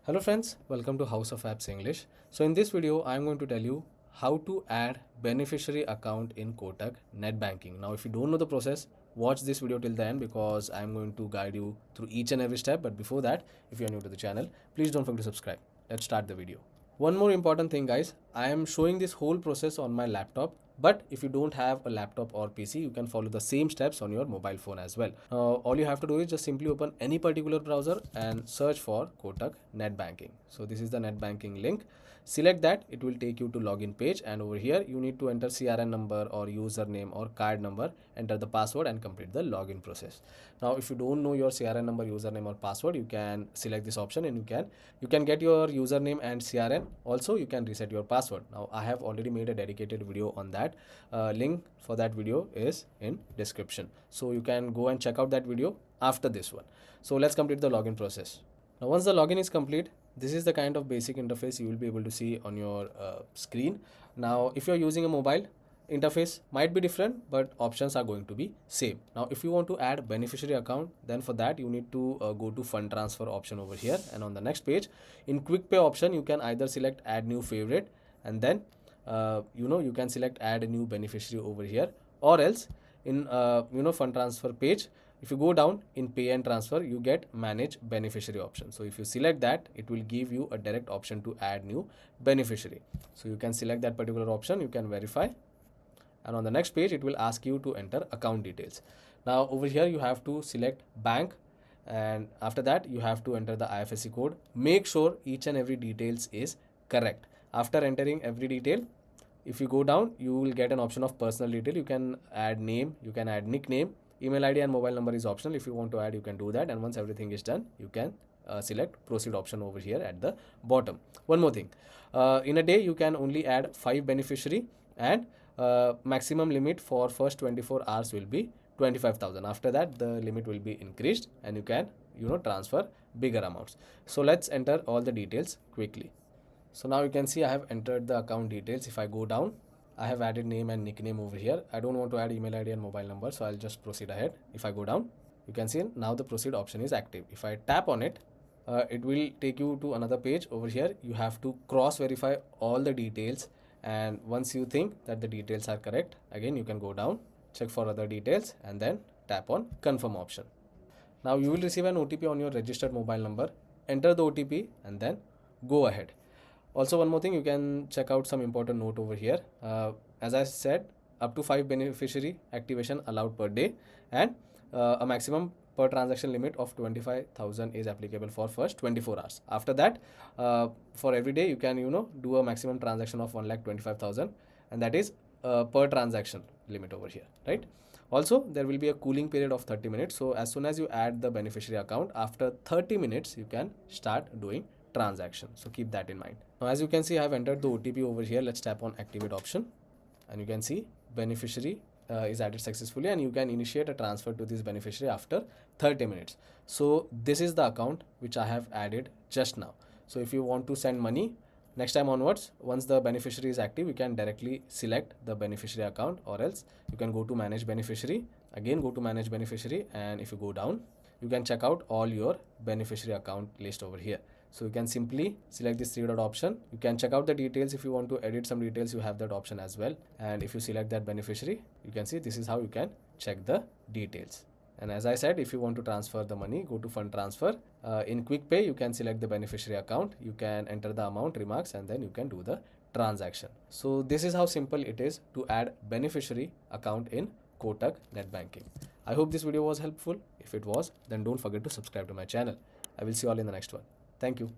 Hello friends, welcome to House of Apps English. So in this video, I'm going to tell you how to add beneficiary account in Kotak Net Banking. Now, if you don't know the process, watch this video till the end because I'm going to guide you through each and every step. But before that, if you're new to the channel, please don't forget to subscribe. Let's start the video. One more important thing guys, I am showing this whole process on my laptop, but if you don't have a laptop or PC, you can follow the same steps on your mobile phone as well. All you have to do is just simply open any particular browser and search for Kotak Net Banking. So this is the net banking link. Select that, it will take you to login page, and over here you need to enter CRN number or username or card number, enter the password and complete the login process. Now if you don't know your CRN number, username or password, you can select this option and you can get your username and CRN. Also you can reset your password. Now I have already made a dedicated video on that. Link for that video is in description, so you can go and check out that video after this one. So let's complete the login process. Now once the login is complete, this is the kind of basic interface you will be able to see on your screen. Now if you're using a mobile, interface might be different, but options are going to be same. Now if you want to add beneficiary account, then for that you need to go to fund transfer option over here, and on the next page in quick pay option you can either select add new favorite, and then you can select add a new beneficiary over here, or else in fund transfer page, if you go down in pay and transfer, you get manage beneficiary option. So if you select that, it will give you a direct option to add new beneficiary. So you can select that particular option, you can verify, and on the next page it will ask you to enter account details. Now over here you have to select bank, and after that you have to enter the IFSC code. Make sure each and every details is correct. After entering every detail, if you go down, you will get an option of personal detail. You can add name, you can add nickname, email ID and mobile number is optional. If you want to add, you can do that, and once everything is done, you can select proceed option over here at the bottom. One more thing, in a day you can only add 5 beneficiary, and maximum limit for first 24 hours will be 25,000. After that the limit will be increased and you can transfer bigger amounts. So let's enter all the details quickly. So now you can see I have entered the account details. If I go down, I have added name and nickname over here. I don't want to add email ID and mobile number, so I'll just proceed ahead. If I go down, you can see now the proceed option is active. If I tap on it, it will take you to another page. Over here you have to cross verify all the details, and once you think that the details are correct, again you can go down, check for other details, and then tap on confirm option. Now you will receive an OTP on your registered mobile number. Enter the OTP and then go ahead. Also one more thing, you can check out some important note over here. As I said, up to 5 beneficiary activation allowed per day, and a maximum per transaction limit of 25,000 is applicable for first 24 hours. After that, for every day you can do a maximum transaction of 1,25,000, and that is per transaction limit over here, right? Also there will be a cooling period of 30 minutes. So as soon as you add the beneficiary account, after 30 minutes you can start doing transaction. So keep that in mind. Now as you can see, I have entered the OTP over here. Let's tap on activate option, and you can see beneficiary is added successfully, and you can initiate a transfer to this beneficiary after 30 minutes. So this is the account which I have added just now. So if you want to send money next time onwards, once the beneficiary is active, you can directly select the beneficiary account, or else you can go to manage beneficiary, again go to manage beneficiary, and if you go down, you can check out all your beneficiary account list over here. So you can simply select this 3 dot option. You can check out the details. If you want to edit some details, you have that option as well. And if you select that beneficiary, you can see this is how you can check the details. And as I said, if you want to transfer the money, go to fund transfer. In quick pay, you can select the beneficiary account. You can enter the amount, remarks, and then you can do the transaction. So this is how simple it is to add beneficiary account in Kotak Net Banking. I hope this video was helpful. If it was, then don't forget to subscribe to my channel. I will see you all in the next one. Thank you.